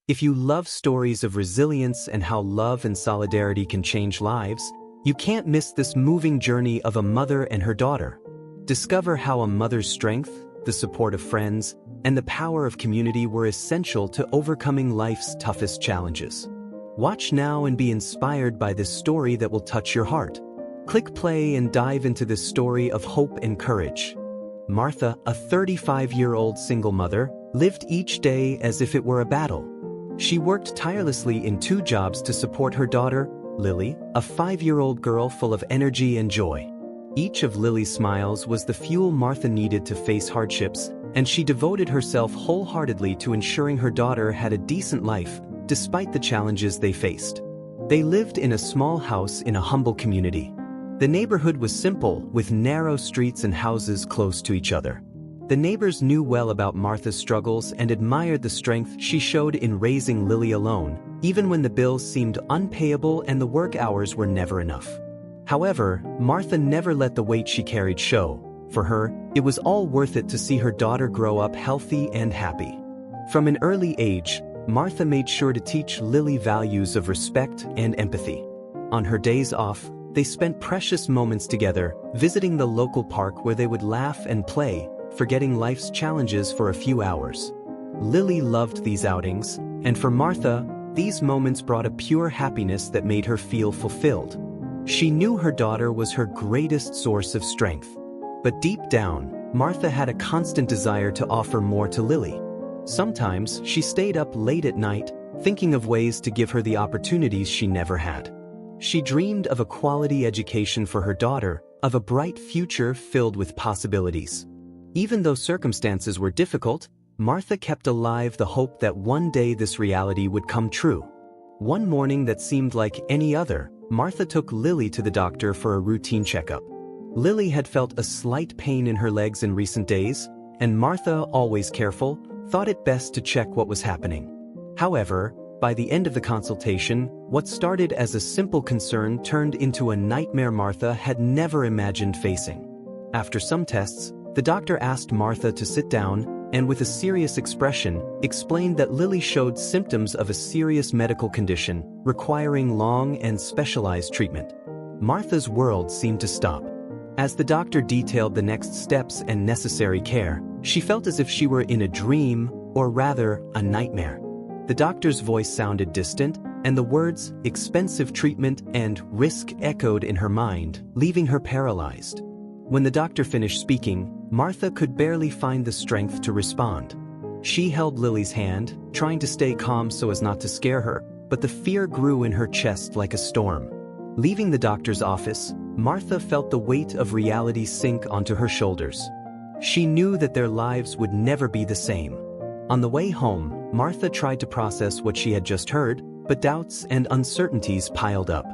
If you love stories of resilience and how love and solidarity can change lives, you can't miss this moving journey of a mother and her daughter. Discover how a mother's strength, the support of friends, and the power of community were essential to overcoming life's toughest challenges. Watch now and be inspired by this story that will touch your heart. Click play and dive into this story of hope and courage. Martha, a 35-year-old single mother, lived each day as if it were a battle. She worked tirelessly in 2 jobs to support her daughter, Lily, a 5-year-old girl full of energy and joy. Each of Lily's smiles was the fuel Martha needed to face hardships, and she devoted herself wholeheartedly to ensuring her daughter had a decent life, despite the challenges they faced. They lived in a small house in a humble community. The neighborhood was simple, with narrow streets and houses close to each other. The neighbors knew well about Martha's struggles and admired the strength she showed in raising Lily alone, even when the bills seemed unpayable and the work hours were never enough. However, Martha never let the weight she carried show. For her, it was all worth it to see her daughter grow up healthy and happy. From an early age, Martha made sure to teach Lily values of respect and empathy. On her days off, they spent precious moments together, visiting the local park where they would laugh and play, forgetting life's challenges for a few hours. Lily loved these outings, and for Martha, these moments brought a pure happiness that made her feel fulfilled. She knew her daughter was her greatest source of strength. But deep down, Martha had a constant desire to offer more to Lily. Sometimes she stayed up late at night, thinking of ways to give her the opportunities she never had. She dreamed of a quality education for her daughter, of a bright future filled with possibilities. Even though circumstances were difficult, Martha kept alive the hope that one day this reality would come true. One morning that seemed like any other, Martha took Lily to the doctor for a routine checkup. Lily had felt a slight pain in her legs in recent days, and Martha, always careful, thought it best to check what was happening. However, by the end of the consultation, what started as a simple concern turned into a nightmare Martha had never imagined facing. After some tests, the doctor asked Martha to sit down and, with a serious expression, explained that Lily showed symptoms of a serious medical condition requiring long and specialized treatment. Martha's world seemed to stop. As the doctor detailed the next steps and necessary care, she felt as if she were in a dream, or rather, a nightmare. The doctor's voice sounded distant, and the words "expensive treatment" and "risk" echoed in her mind, leaving her paralyzed. When the doctor finished speaking, Martha could barely find the strength to respond. She held Lily's hand, trying to stay calm so as not to scare her, but the fear grew in her chest like a storm. Leaving the doctor's office, Martha felt the weight of reality sink onto her shoulders. She knew that their lives would never be the same. On the way home, Martha tried to process what she had just heard, but doubts and uncertainties piled up.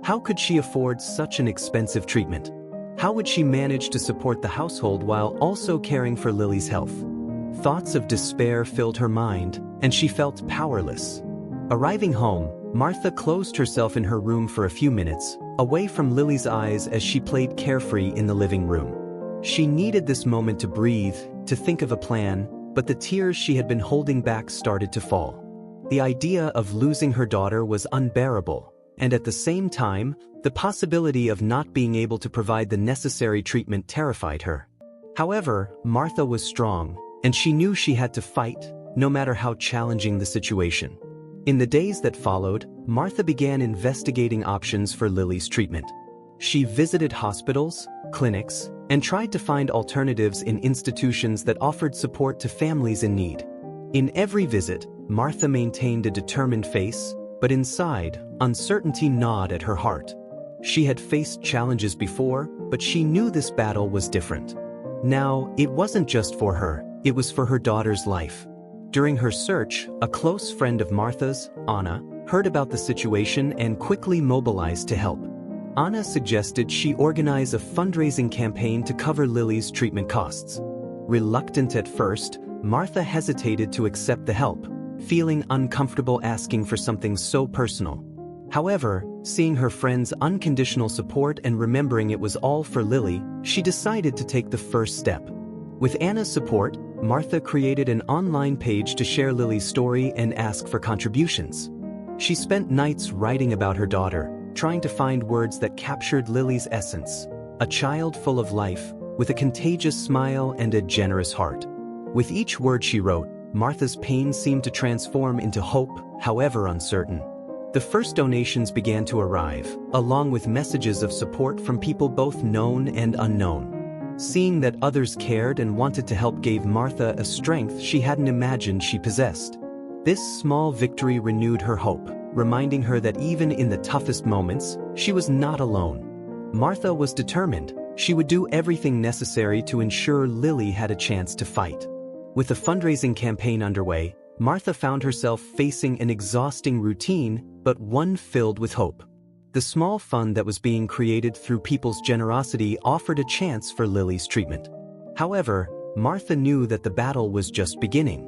How could she afford such an expensive treatment? How would she manage to support the household while also caring for Lily's health? Thoughts of despair filled her mind, and she felt powerless. Arriving home, Martha closed herself in her room for a few minutes, away from Lily's eyes as she played carefree in the living room. She needed this moment to breathe, to think of a plan, but the tears she had been holding back started to fall. The idea of losing her daughter was unbearable, and at the same time, the possibility of not being able to provide the necessary treatment terrified her. However, Martha was strong, and she knew she had to fight, no matter how challenging the situation. In the days that followed, Martha began investigating options for Lily's treatment. She visited hospitals, clinics, and tried to find alternatives in institutions that offered support to families in need. In every visit, Martha maintained a determined face, but inside, uncertainty gnawed at her heart. She had faced challenges before, but she knew this battle was different. Now, it wasn't just for her, it was for her daughter's life. During her search, a close friend of Martha's, Anna, heard about the situation and quickly mobilized to help. Anna suggested she organize a fundraising campaign to cover Lily's treatment costs. Reluctant at first, Martha hesitated to accept the help, feeling uncomfortable asking for something so personal. However, seeing her friend's unconditional support and remembering it was all for Lily, she decided to take the first step. With Anna's support, Martha created an online page to share Lily's story and ask for contributions. She spent nights writing about her daughter, trying to find words that captured Lily's essence, a child full of life, with a contagious smile and a generous heart. With each word she wrote, Martha's pain seemed to transform into hope, however uncertain. The first donations began to arrive, along with messages of support from people both known and unknown. Seeing that others cared and wanted to help gave Martha a strength she hadn't imagined she possessed. This small victory renewed her hope, reminding her that even in the toughest moments, she was not alone. Martha was determined. She would do everything necessary to ensure Lily had a chance to fight. With the fundraising campaign underway, Martha found herself facing an exhausting routine, but one filled with hope. The small fund that was being created through people's generosity offered a chance for Lily's treatment. However, Martha knew that the battle was just beginning.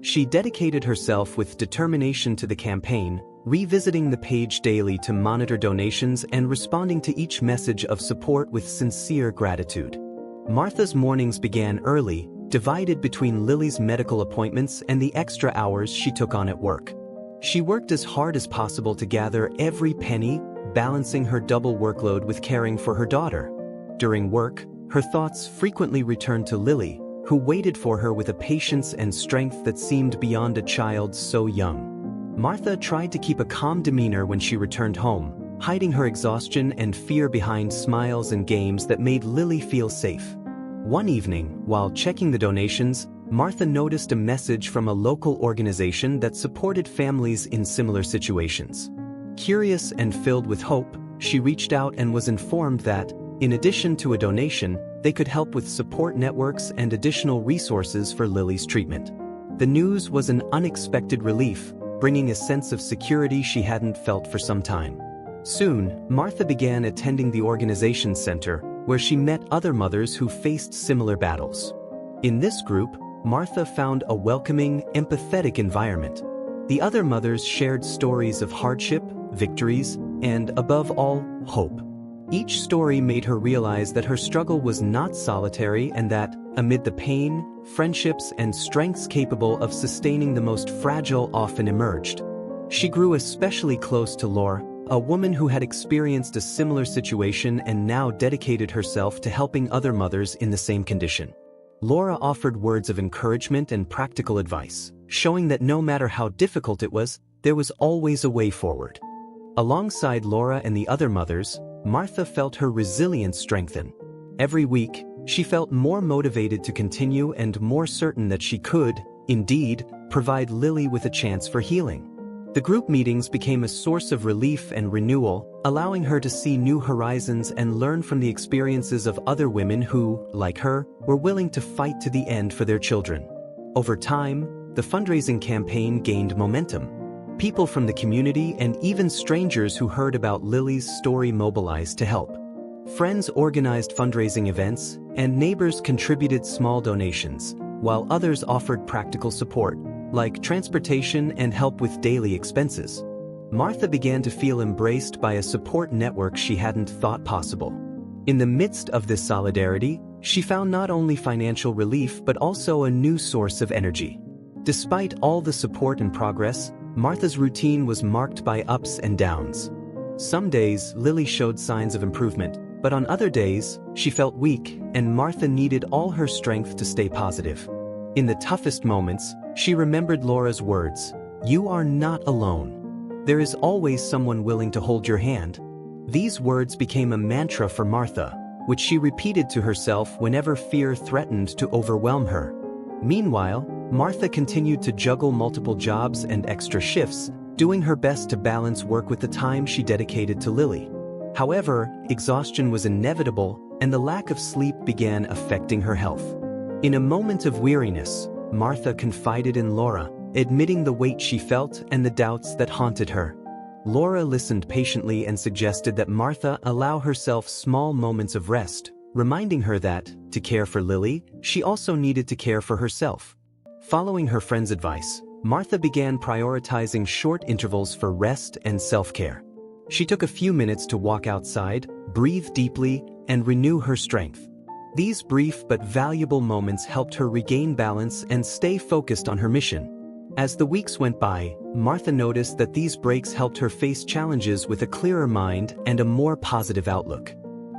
She dedicated herself with determination to the campaign, revisiting the page daily to monitor donations and responding to each message of support with sincere gratitude. Martha's mornings began early, divided between Lily's medical appointments and the extra hours she took on at work. She worked as hard as possible to gather every penny, balancing her double workload with caring for her daughter. During work, her thoughts frequently returned to Lily, who waited for her with a patience and strength that seemed beyond a child so young. Martha tried to keep a calm demeanor when she returned home, hiding her exhaustion and fear behind smiles and games that made Lily feel safe. One evening, while checking the donations, Martha noticed a message from a local organization that supported families in similar situations. Curious and filled with hope, she reached out and was informed that, in addition to a donation, they could help with support networks and additional resources for Lily's treatment. The news was an unexpected relief, bringing a sense of security she hadn't felt for some time. Soon, Martha began attending the organization's center, where she met other mothers who faced similar battles. In this group, Martha found a welcoming, empathetic environment. The other mothers shared stories of hardship, victories, and, above all, hope. Each story made her realize that her struggle was not solitary and that, amid the pain, friendships, and strengths capable of sustaining the most fragile often emerged. She grew especially close to Laura, a woman who had experienced a similar situation and now dedicated herself to helping other mothers in the same condition. Laura offered words of encouragement and practical advice, showing that no matter how difficult it was, there was always a way forward. Alongside Laura and the other mothers, Martha felt her resilience strengthen. Every week, she felt more motivated to continue and more certain that she could, indeed, provide Lily with a chance for healing. The group meetings became a source of relief and renewal, allowing her to see new horizons and learn from the experiences of other women who, like her, were willing to fight to the end for their children. Over time, the fundraising campaign gained momentum. People from the community and even strangers who heard about Lily's story mobilized to help. Friends organized fundraising events, and neighbors contributed small donations, while others offered practical support, like transportation and help with daily expenses. Martha began to feel embraced by a support network she hadn't thought possible. In the midst of this solidarity, she found not only financial relief but also a new source of energy. Despite all the support and progress, Martha's routine was marked by ups and downs. Some days, Lily showed signs of improvement, but on other days, she felt weak, and Martha needed all her strength to stay positive. In the toughest moments, she remembered Laura's words, "You are not alone. There is always someone willing to hold your hand." These words became a mantra for Martha, which she repeated to herself whenever fear threatened to overwhelm her. Meanwhile, Martha continued to juggle multiple jobs and extra shifts, doing her best to balance work with the time she dedicated to Lily. However, exhaustion was inevitable, and the lack of sleep began affecting her health. In a moment of weariness, Martha confided in Laura, admitting the weight she felt and the doubts that haunted her. Laura listened patiently and suggested that Martha allow herself small moments of rest, reminding her that, to care for Lily, she also needed to care for herself. Following her friend's advice, Martha began prioritizing short intervals for rest and self-care. She took a few minutes to walk outside, breathe deeply, and renew her strength. These brief but valuable moments helped her regain balance and stay focused on her mission. As the weeks went by, Martha noticed that these breaks helped her face challenges with a clearer mind and a more positive outlook.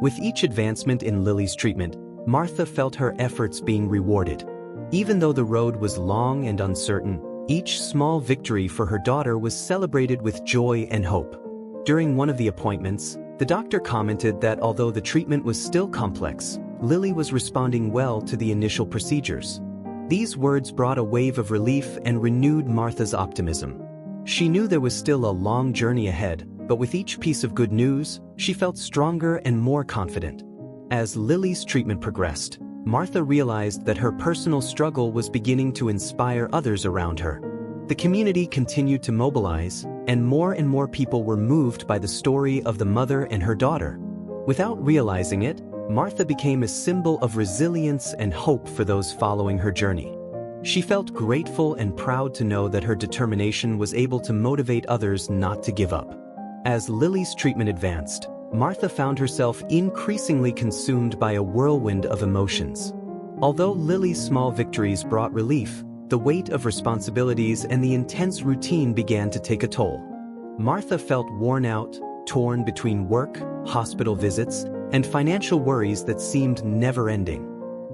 With each advancement in Lily's treatment, Martha felt her efforts being rewarded. Even though the road was long and uncertain, each small victory for her daughter was celebrated with joy and hope. During one of the appointments, the doctor commented that although the treatment was still complex, Lily was responding well to the initial procedures. These words brought a wave of relief and renewed Martha's optimism. She knew there was still a long journey ahead, but with each piece of good news, she felt stronger and more confident. As Lily's treatment progressed, Martha realized that her personal struggle was beginning to inspire others around her. The community continued to mobilize, and more people were moved by the story of the mother and her daughter. Without realizing it, Martha became a symbol of resilience and hope for those following her journey. She felt grateful and proud to know that her determination was able to motivate others not to give up. As Lily's treatment advanced, Martha found herself increasingly consumed by a whirlwind of emotions. Although Lily's small victories brought relief, the weight of responsibilities and the intense routine began to take a toll. Martha felt worn out, torn between work, hospital visits, and financial worries that seemed never-ending.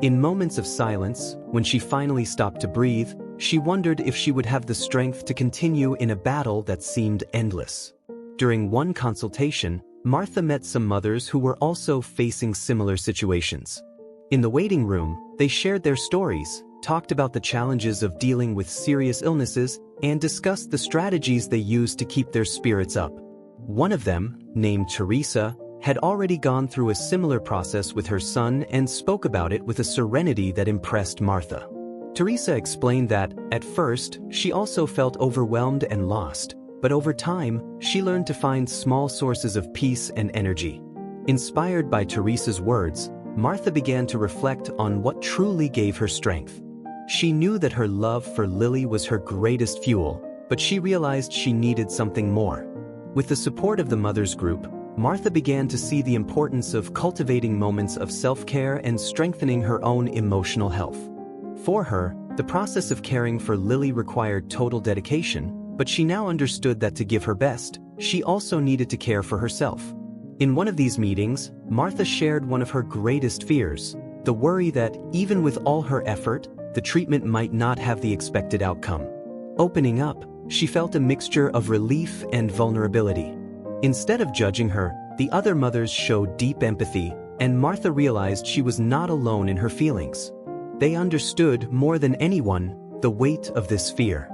In moments of silence, when she finally stopped to breathe, she wondered if she would have the strength to continue in a battle that seemed endless. During one consultation, Martha met some mothers who were also facing similar situations. In the waiting room, they shared their stories, talked about the challenges of dealing with serious illnesses, and discussed the strategies they used to keep their spirits up. One of them, named Teresa, had already gone through a similar process with her son and spoke about it with a serenity that impressed Martha. Teresa explained that, at first, she also felt overwhelmed and lost, but over time, she learned to find small sources of peace and energy. Inspired by Teresa's words, Martha began to reflect on what truly gave her strength. She knew that her love for Lily was her greatest fuel, but she realized she needed something more. With the support of the Mothers Group, Martha began to see the importance of cultivating moments of self-care and strengthening her own emotional health. For her, the process of caring for Lily required total dedication, but she now understood that to give her best, she also needed to care for herself. In one of these meetings, Martha shared one of her greatest fears, the worry that, even with all her effort, the treatment might not have the expected outcome. Opening up, she felt a mixture of relief and vulnerability. Instead of judging her, the other mothers showed deep empathy, and Martha realized she was not alone in her feelings. They understood, more than anyone, the weight of this fear.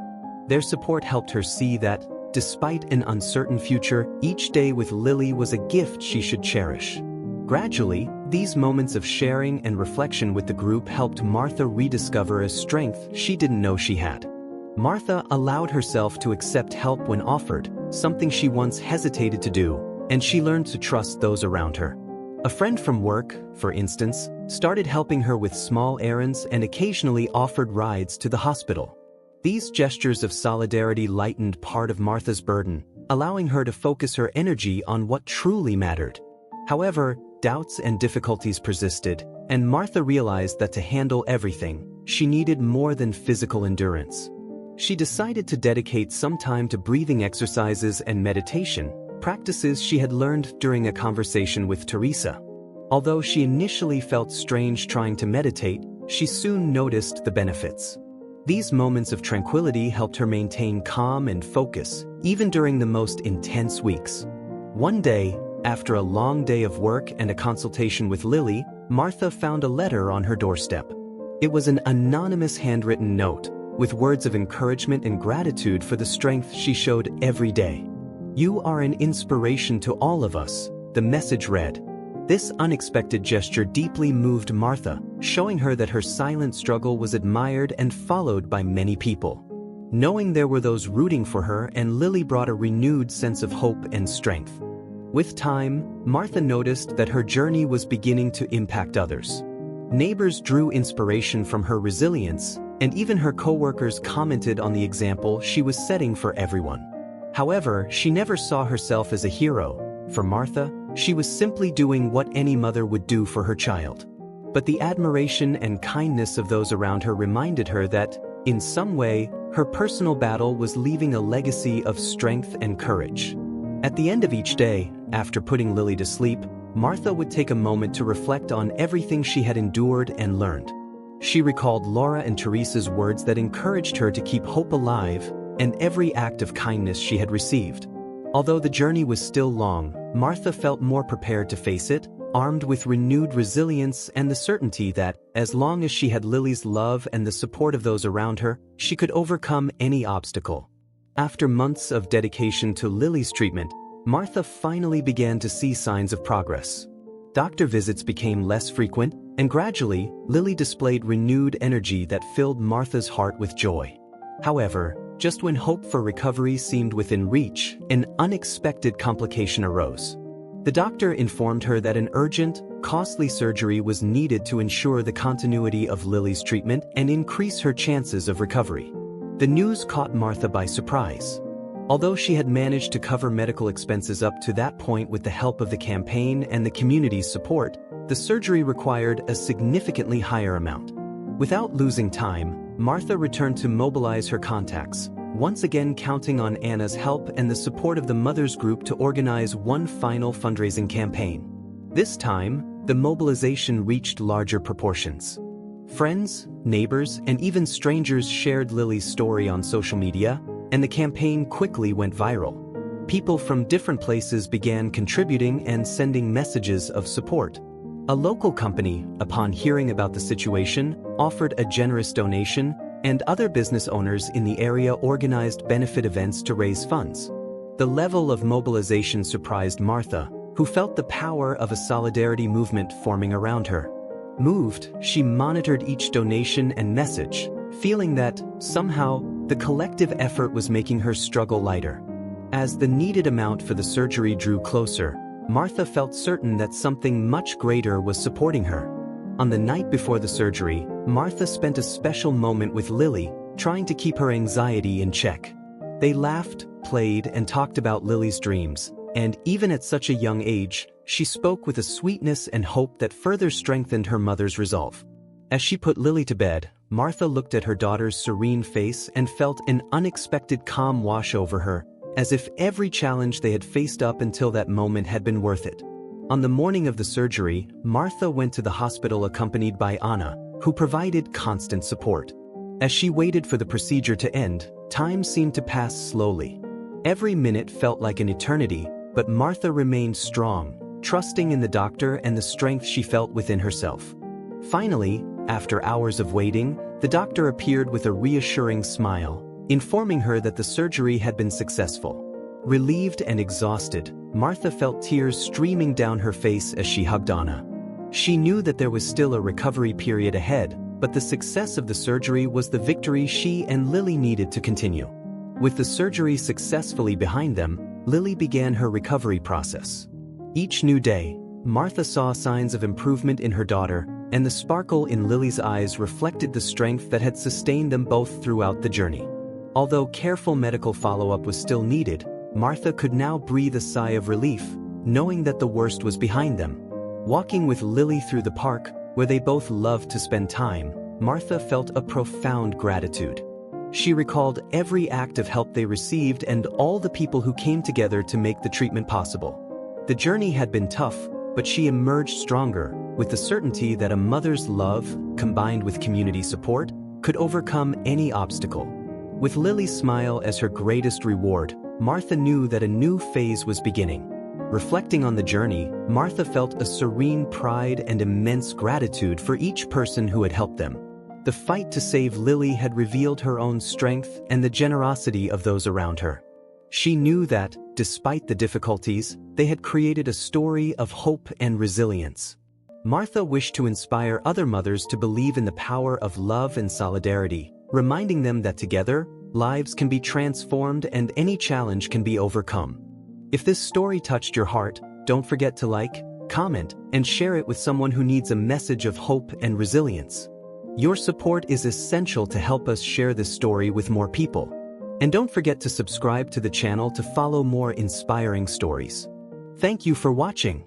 Their support helped her see that, despite an uncertain future, each day with Lily was a gift she should cherish. Gradually, these moments of sharing and reflection with the group helped Martha rediscover a strength she didn't know she had. Martha allowed herself to accept help when offered, something she once hesitated to do, and she learned to trust those around her. A friend from work, for instance, started helping her with small errands and occasionally offered rides to the hospital. These gestures of solidarity lightened part of Martha's burden, allowing her to focus her energy on what truly mattered. However, doubts and difficulties persisted, and Martha realized that to handle everything, she needed more than physical endurance. She decided to dedicate some time to breathing exercises and meditation, practices she had learned during a conversation with Teresa. Although she initially felt strange trying to meditate, she soon noticed the benefits. These moments of tranquility helped her maintain calm and focus, even during the most intense weeks. One day, after a long day of work and a consultation with Lily, Martha found a letter on her doorstep. It was an anonymous handwritten note, with words of encouragement and gratitude for the strength she showed every day. "You are an inspiration to all of us," the message read. This unexpected gesture deeply moved Martha, showing her that her silent struggle was admired and followed by many people. Knowing there were those rooting for her and Lily brought a renewed sense of hope and strength. With time, Martha noticed that her journey was beginning to impact others. Neighbors drew inspiration from her resilience, and even her co-workers commented on the example she was setting for everyone. However, she never saw herself as a hero. For Martha, she was simply doing what any mother would do for her child. But the admiration and kindness of those around her reminded her that, in some way, her personal battle was leaving a legacy of strength and courage. At the end of each day, after putting Lily to sleep, Martha would take a moment to reflect on everything she had endured and learned. She recalled Laura and Teresa's words that encouraged her to keep hope alive, and every act of kindness she had received. Although the journey was still long, Martha felt more prepared to face it, armed with renewed resilience and the certainty that, as long as she had Lily's love and the support of those around her, she could overcome any obstacle. After months of dedication to Lily's treatment, Martha finally began to see signs of progress. Doctor visits became less frequent, and gradually, Lily displayed renewed energy that filled Martha's heart with joy. However, just when hope for recovery seemed within reach, an unexpected complication arose. The doctor informed her that an urgent, costly surgery was needed to ensure the continuity of Lily's treatment and increase her chances of recovery. The news caught Martha by surprise. Although she had managed to cover medical expenses up to that point with the help of the campaign and the community's support, the surgery required a significantly higher amount. Without losing time, Martha returned to mobilize her contacts, once again counting on Anna's help and the support of the Mothers Group to organize one final fundraising campaign. This time, the mobilization reached larger proportions. Friends, neighbors, and even strangers shared Lily's story on social media, and the campaign quickly went viral. People from different places began contributing and sending messages of support. A local company, upon hearing about the situation, offered a generous donation, and other business owners in the area organized benefit events to raise funds. The level of mobilization surprised Martha, who felt the power of a solidarity movement forming around her. Moved, she monitored each donation and message, feeling that, somehow, the collective effort was making her struggle lighter. As the needed amount for the surgery drew closer, Martha felt certain that something much greater was supporting her. On the night before the surgery, Martha spent a special moment with Lily, trying to keep her anxiety in check. They laughed, played, and talked about Lily's dreams, and even at such a young age, she spoke with a sweetness and hope that further strengthened her mother's resolve. As she put Lily to bed, Martha looked at her daughter's serene face and felt an unexpected calm wash over her, as if every challenge they had faced up until that moment had been worth it. On the morning of the surgery, Martha went to the hospital accompanied by Anna, who provided constant support. As she waited for the procedure to end, time seemed to pass slowly. Every minute felt like an eternity, but Martha remained strong, trusting in the doctor and the strength she felt within herself. Finally, after hours of waiting, the doctor appeared with a reassuring smile, informing her that the surgery had been successful. Relieved and exhausted, Martha felt tears streaming down her face as she hugged Anna. She knew that there was still a recovery period ahead, but the success of the surgery was the victory she and Lily needed to continue. With the surgery successfully behind them, Lily began her recovery process. Each new day, Martha saw signs of improvement in her daughter, and the sparkle in Lily's eyes reflected the strength that had sustained them both throughout the journey. Although careful medical follow-up was still needed, Martha could now breathe a sigh of relief, knowing that the worst was behind them. Walking with Lily through the park, where they both loved to spend time, Martha felt a profound gratitude. She recalled every act of help they received and all the people who came together to make the treatment possible. The journey had been tough, but she emerged stronger, with the certainty that a mother's love, combined with community support, could overcome any obstacle. With Lily's smile as her greatest reward, Martha knew that a new phase was beginning. Reflecting on the journey, Martha felt a serene pride and immense gratitude for each person who had helped them. The fight to save Lily had revealed her own strength and the generosity of those around her. She knew that, despite the difficulties, they had created a story of hope and resilience. Martha wished to inspire other mothers to believe in the power of love and solidarity, reminding them that together, lives can be transformed and any challenge can be overcome. If this story touched your heart, don't forget to like, comment, and share it with someone who needs a message of hope and resilience. Your support is essential to help us share this story with more people. And don't forget to subscribe to the channel to follow more inspiring stories. Thank you for watching.